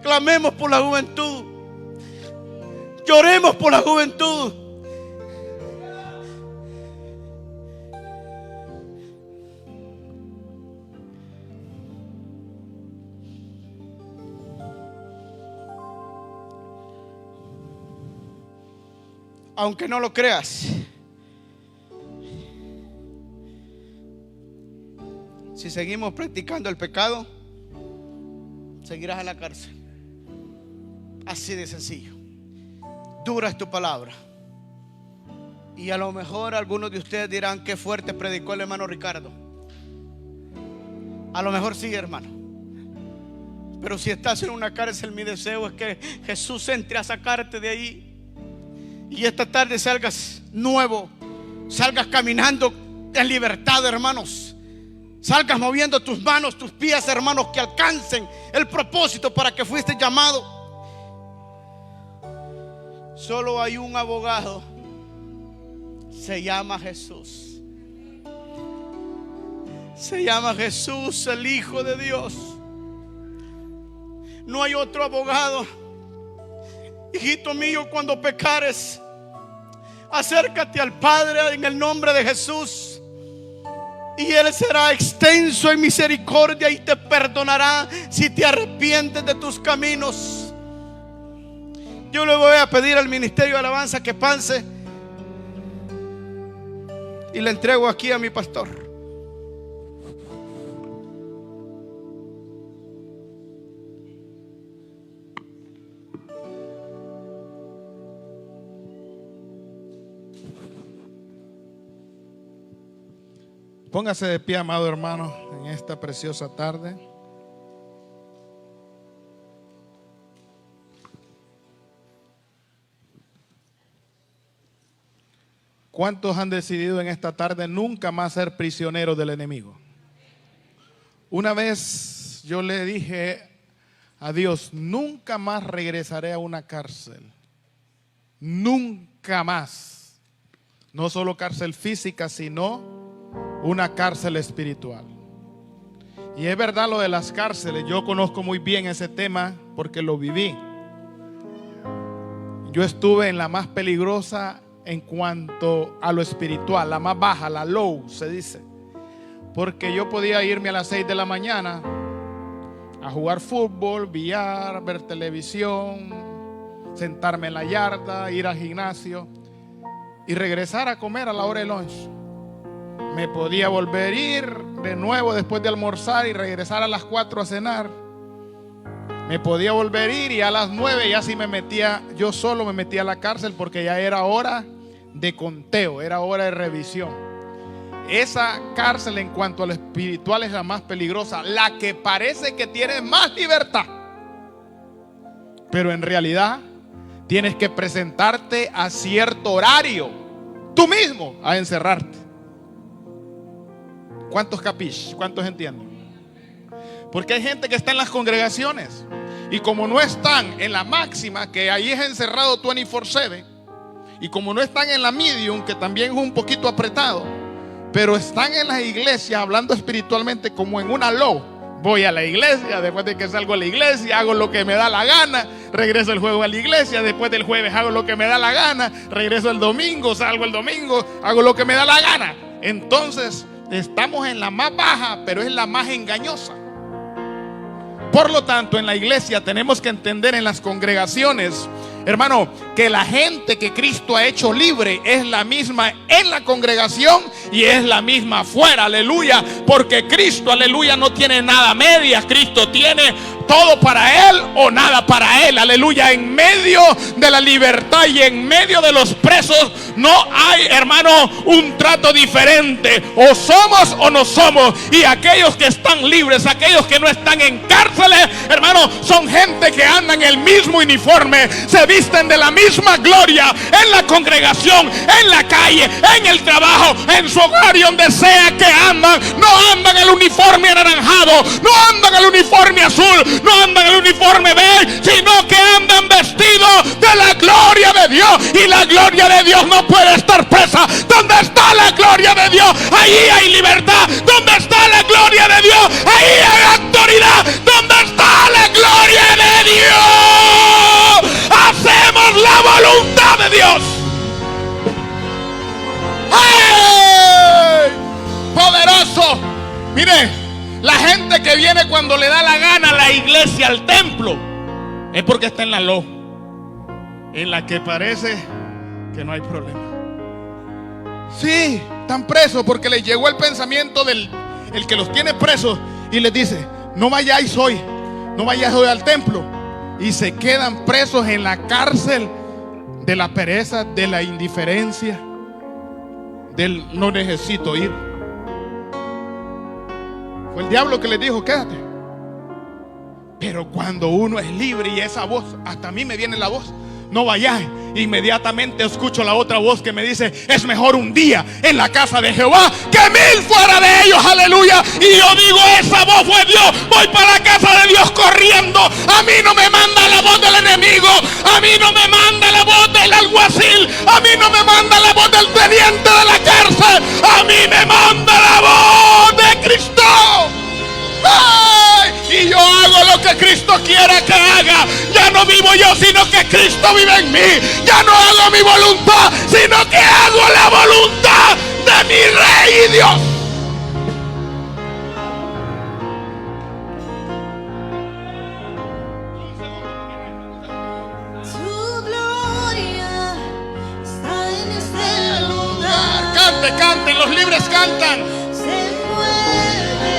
Clamemos por la juventud, lloremos por la juventud. Aunque no lo creas, Si seguimos practicando el pecado, seguirás en la cárcel. Así de sencillo. Dura es tu palabra. Y a lo mejor algunos de ustedes dirán: qué fuerte predicó el hermano Ricardo. A lo mejor sí, hermano. Pero si estás en una cárcel, mi deseo es que Jesús entre a sacarte de ahí. Y esta tarde salgas nuevo. Salgas caminando en libertad, hermanos. Salgas moviendo tus manos, tus pies, hermanos, que alcancen el propósito para que fuiste llamado. Solo hay un abogado. Se llama Jesús. Se llama Jesús, el Hijo de Dios. No hay otro abogado. Hijito mío, cuando pecares, acércate al Padre en el nombre de Jesús, y Él será extenso en misericordia y te perdonará si te arrepientes de tus caminos. Yo le voy a pedir al ministerio de alabanza que pase, y le entrego aquí a mi pastor. Póngase de pie, amado hermano, en esta preciosa tarde. ¿Cuántos han decidido en esta tarde nunca más ser prisioneros del enemigo? Una vez yo le dije a Dios: nunca más regresaré a una cárcel. Nunca más. No solo cárcel física, sino una cárcel espiritual. Y es verdad lo de las cárceles. Yo conozco muy bien ese tema porque lo viví. Yo estuve en la más peligrosa en cuanto a lo espiritual, la más baja, la low se dice, porque yo podía irme a las 6 de la mañana a jugar fútbol, billar, ver televisión, sentarme en la yarda, ir al gimnasio y regresar a comer a la hora de lunch. Me podía volver a ir de nuevo después de almorzar y regresar a las 4 a cenar. Me podía volver a ir y a las 9 ya sí me metía, yo solo me metía a la cárcel, porque ya era hora de conteo, era hora de revisión. Esa cárcel en cuanto a lo espiritual es la más peligrosa, la que parece que tiene más libertad, pero en realidad tienes que presentarte a cierto horario, tú mismo, a encerrarte. ¿Cuántos capish? ¿Cuántos entienden? Porque hay gente que está en las congregaciones y como no están en la máxima, que ahí es encerrado 24/7, y como no están en la medium, que también es un poquito apretado, pero están en las iglesias hablando espiritualmente como en una low. Voy a la iglesia, después de que salgo a la iglesia hago lo que me da la gana, regreso el jueves a la iglesia, después del jueves hago lo que me da la gana, regreso el domingo, salgo el domingo, hago lo que me da la gana. Entonces estamos en la más baja, pero es la más engañosa. Por lo tanto, en la iglesia tenemos que entender, en las congregaciones, hermano, que la gente que Cristo ha hecho libre es la misma en la congregación y es la misma afuera, aleluya. Porque Cristo, aleluya, no tiene nada medias. Cristo tiene todo para Él o nada para Él, aleluya. En medio de la libertad y en medio de los presos no hay, hermano, un trato diferente. O somos o no somos. Y aquellos que están libres, aquellos que no están en cárceles, hermano, son gente que andan en el mismo uniforme, se visten de la misma gloria en la congregación, en la calle, en el trabajo, en su hogar y donde sea que andan. No andan el uniforme anaranjado, no andan el uniforme azul, no andan el uniforme verde, sino que andan vestidos de la gloria de Dios. Y la gloria de Dios no puede estar presa. Donde está la gloria de Dios, ahí hay libertad. Donde está la gloria de Dios, ahí hay autoridad. Donde está la gloria de Dios, hacemos la voluntad de Dios. ¡Hey! Poderoso. Mire, la gente que viene cuando le da la gana a la iglesia, al templo, es porque está en la ley, en la que parece que no hay problema. Sí, están presos porque les llegó el pensamiento del el que los tiene presos, y les dice: no vayáis hoy, no vayáis hoy al templo. Y se quedan presos en la cárcel de la pereza, de la indiferencia, del no necesito ir. Fue el diablo que les dijo: quédate. Pero cuando uno es libre, y esa voz, hasta a mí me viene la voz: no vayáis. Inmediatamente escucho la otra voz que me dice: es mejor un día en la casa de Jehová que 1000 fuera de ellos. Aleluya. Y yo digo: esa voz fue Dios. Voy para la casa de Dios corriendo. A mí no me manda la voz del enemigo, a mí no me manda la voz del alguacil, a mí no me manda la voz del teniente de la cárcel, a mí me manda la voz de Cristo. ¡Ay! Y yo hago lo que Cristo quiera que haga. Ya no vivo yo, sino que Cristo vive en mí. Ya no hago mi voluntad, sino que hago la voluntad de mi Rey y Dios. Tu gloria está en este lugar. Cante, canten, los libres cantan. Se mueve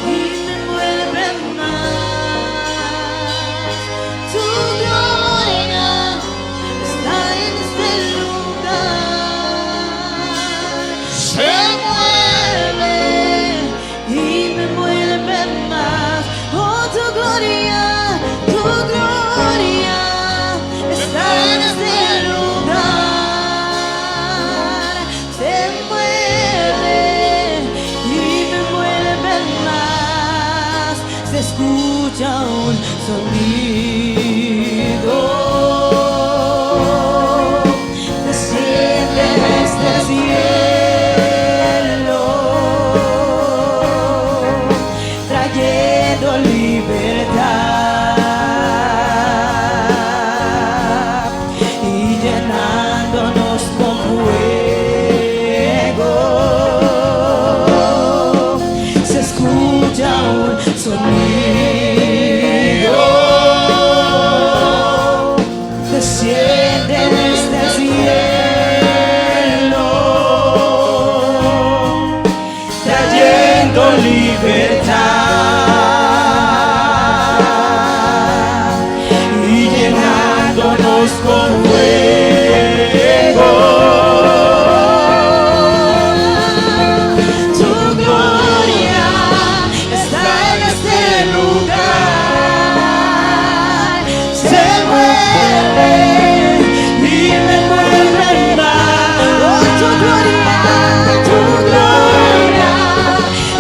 y me mueve más. Tu gloria está en este lugar. Se mueve y me mueve más. Oh, tu gloria está en este lugar. Se mueve y me mueve más. Se escucha un sonido. Desciende desde el cielo, trayendo libertad y llenándonos con fuego. Se escucha un sonido. Desciende desde el cielo, trayendo libertad y llenándonos con fuego. Tu gloria está en este lugar. Se mueve y me mueve más. Oh, tu gloria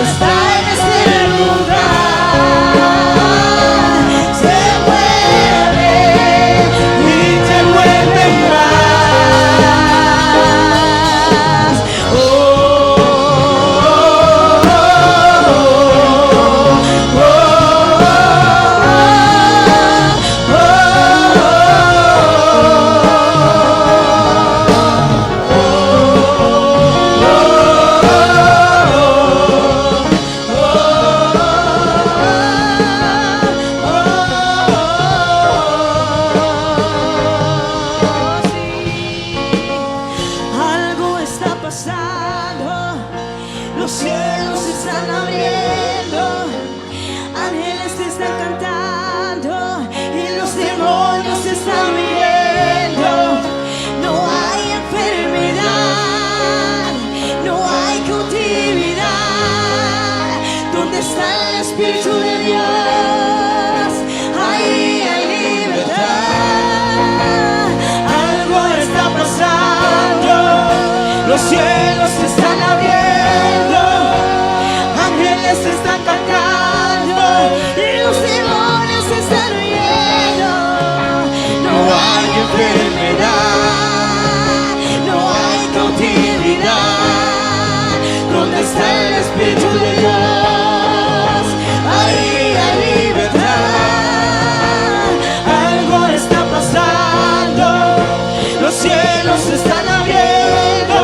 está en este lugar. Se mueve y te mueve más. Oh, algo está pasando, los cielos se están abriendo, ángeles te están cantando y los demonios se están viendo. No hay enfermedad, no hay cautividad. ¿Dónde está el Espíritu de Dios? Ahí hay libertad. Algo está pasando, los cielos se están abriendo, ángeles se están cantando y los demonios se están riendo. No hay enfermedad, no hay cautividad. ¿Dónde está el Espíritu de Dios? Ahí hay libertad. Algo está pasando, los cielos se están abriendo,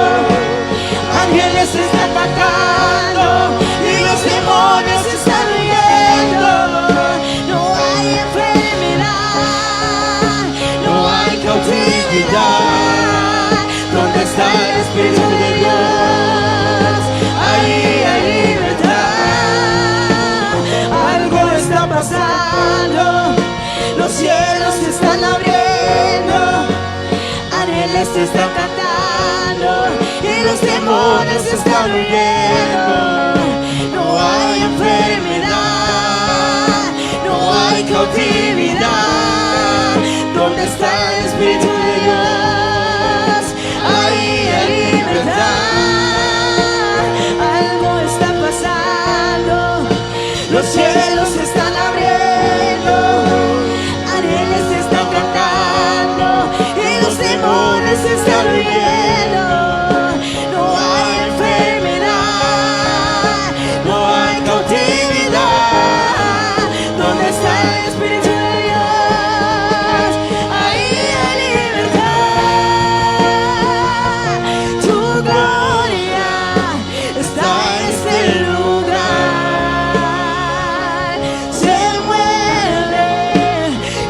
ángeles se están cantando y los demonios se están riendo. No hay enfermedad, no hay cautividad. ¿Dónde está el Espíritu de Dios? Ahí hay libertad. están huyendo. No hay enfermedad, no hay cautividad. ¿Dónde está el Espíritu de Dios? Ahí hay libertad. Algo está pasando, los cielos se están abriendo, ángeles se están cantando y los demonios se están huyendo. No hay enfermedad, no hay cautividad. ¿Dónde está el Espíritu de Dios? Ahí hay libertad. Tu gloria está en este lugar. Se mueve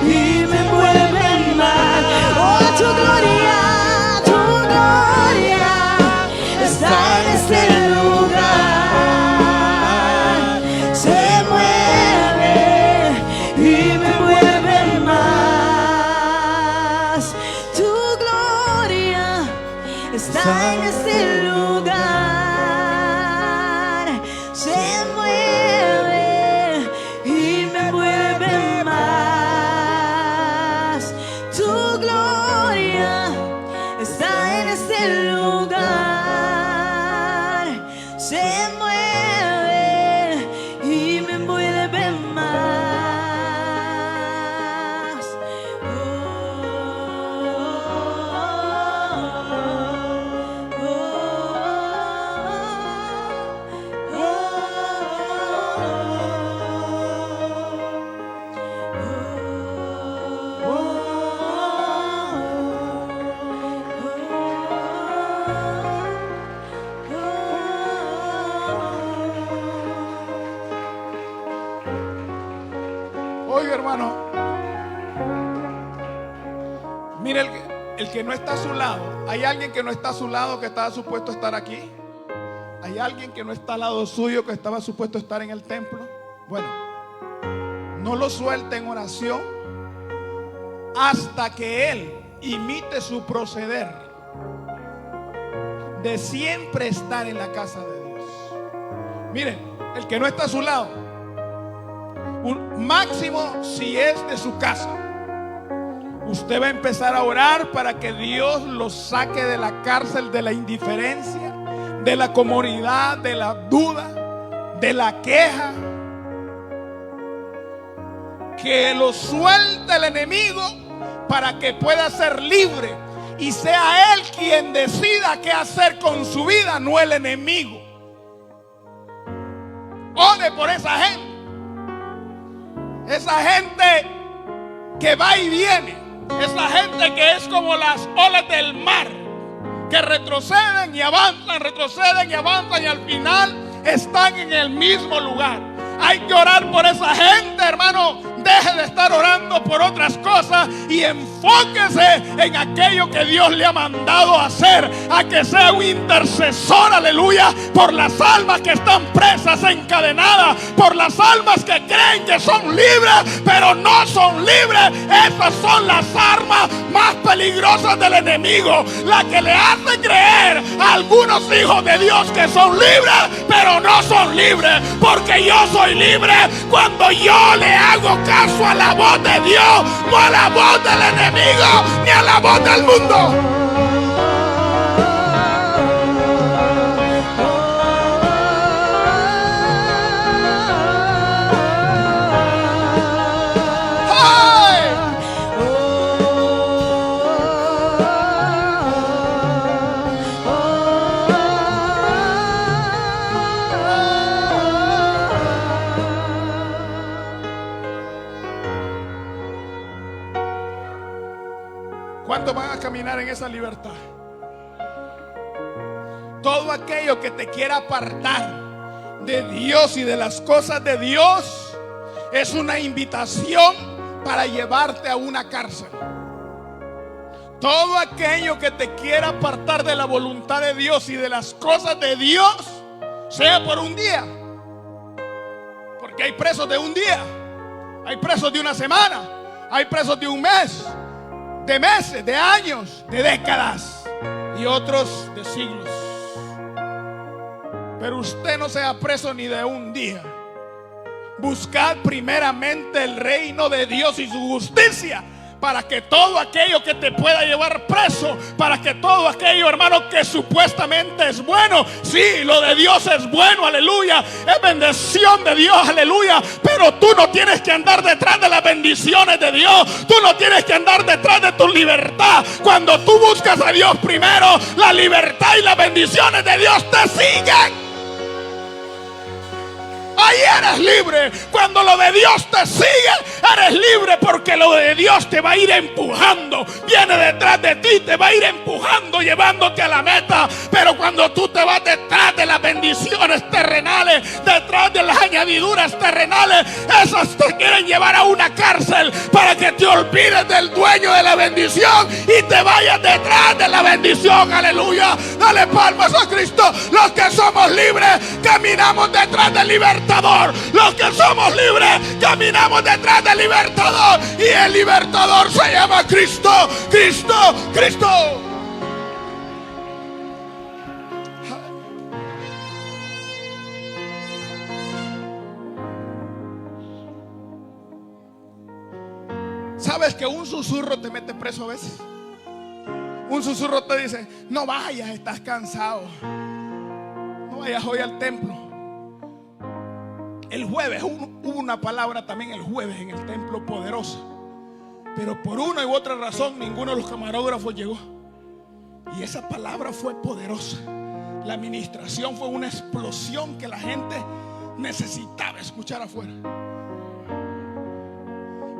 y me mueve más. Oh, tu gloria está en este lugar. Se mueve y me mueve más. Tu gloria está en este lugar. Se mueve y me mueve más. Tu gloria está en este lugar. Se mueve y me envuelve más. Oiga, hermano, mire el que no está a su lado. ¿Hay alguien que no está a su lado que estaba supuesto a estar aquí? ¿Hay alguien que no está al lado suyo que estaba supuesto a estar en el templo? Bueno, no lo suelte en oración hasta que él imite su proceder de siempre estar en la casa de Dios. Miren, el que no está a su lado, un máximo si es de su casa, usted va a empezar a orar para que Dios lo saque de la cárcel de la indiferencia, de la comodidad, de la duda, de la queja. Que lo suelte el enemigo para que pueda ser libre y sea él quien decida qué hacer con su vida, no el enemigo. Ore por esa gente. Esa gente que va y viene. Esa gente que es como las olas del mar, que retroceden y avanzan y al final están en el mismo lugar. Hay que orar por esa gente, hermano. Deje de estar orando por otras cosas y enfóquese en aquello que Dios le ha mandado a hacer. A que sea un intercesor, aleluya, por las almas que están presas, encadenadas, por las almas que creen que son libres, pero no son libres. Esas son las armas más peligrosas del enemigo, la que le hace creer a algunos hijos de Dios que son libres, pero no son libres. Porque yo soy libre cuando yo le hago caso a la voz de Dios, no a la voz del enemigo ni a la voz del mundo. ¿Cuántos van a caminar en esa libertad? Todo aquello que te quiera apartar de Dios y de las cosas de Dios es una invitación para llevarte a una cárcel. Todo aquello que te quiera apartar de la voluntad de Dios y de las cosas de Dios, sea por un día, porque hay presos de un día, hay presos de una semana, hay presos de un mes, de meses, de años, de décadas y otros de siglos. Pero usted no sea preso ni de un día. Buscad primeramente el reino de Dios y su justicia, para que todo aquello que te pueda llevar preso, para que todo aquello, hermano, que supuestamente es bueno, sí, lo de Dios es bueno, aleluya, es bendición de Dios, aleluya, pero tú no tienes que andar detrás de las bendiciones de Dios, tú no tienes que andar detrás de tu libertad. Cuando tú buscas a Dios primero, la libertad y las bendiciones de Dios te siguen. Ahí eres libre. Cuando lo de Dios te sigue, eres libre, porque lo de Dios te va a ir empujando. Viene detrás de ti, te va a ir empujando, llevándote a la meta. Pero cuando tú te vas detrás de las bendiciones terrenales, detrás de las añadiduras terrenales, esas te quieren llevar a una cárcel para que te olvides del dueño de la bendición y te vayas detrás de la bendición. Aleluya. Dale palmas a Cristo. Los que somos libres caminamos detrás del libertador. Los que somos libres caminamos detrás del libertador, y el libertador se llama Cristo. Cristo, Cristo. ¿Sabes que un susurro te mete preso a veces? Un susurro te dice: no vayas, estás cansado, no vayas hoy al templo. El jueves hubo una palabra también el jueves en el templo poderosa, pero por una u otra razón ninguno de los camarógrafos llegó, y esa palabra fue poderosa. La administración fue una explosión que la gente necesitaba escuchar afuera.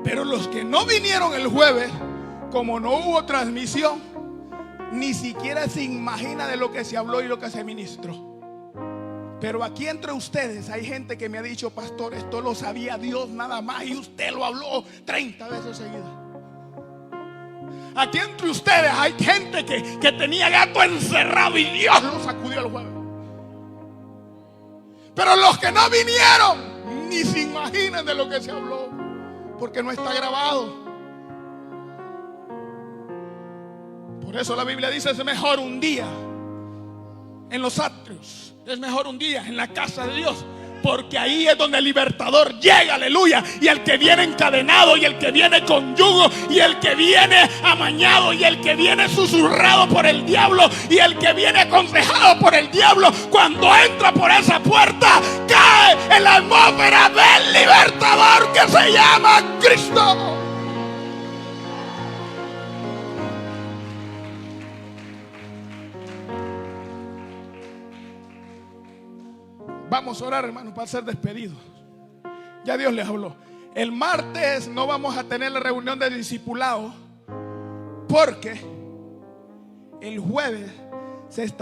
Pero los que no vinieron el jueves, como no hubo transmisión, ni siquiera se imagina de lo que se habló y lo que se ministró. Pero aquí entre ustedes hay gente que me ha dicho: pastor, esto lo sabía Dios nada más, y usted lo habló 30 veces seguidas. Aquí entre ustedes hay gente que tenía gato encerrado y Dios lo sacudió el jueves. Pero los que no vinieron ni se imaginan de lo que se habló, porque no está grabado. Por eso la Biblia dice: es mejor un día en los atrios, es mejor un día en la casa de Dios, porque ahí es donde el libertador llega, aleluya. Y el que viene encadenado, y el que viene con yugo, y el que viene amañado, y el que viene susurrado por el diablo, y el que viene aconsejado por el diablo, cuando entra por esa puerta, cae en la atmósfera del libertador que se llama Cristo. Vamos a orar, hermanos, para ser despedidos. Ya Dios les habló. El martes no vamos a tener la reunión de discipulado, porque el jueves se está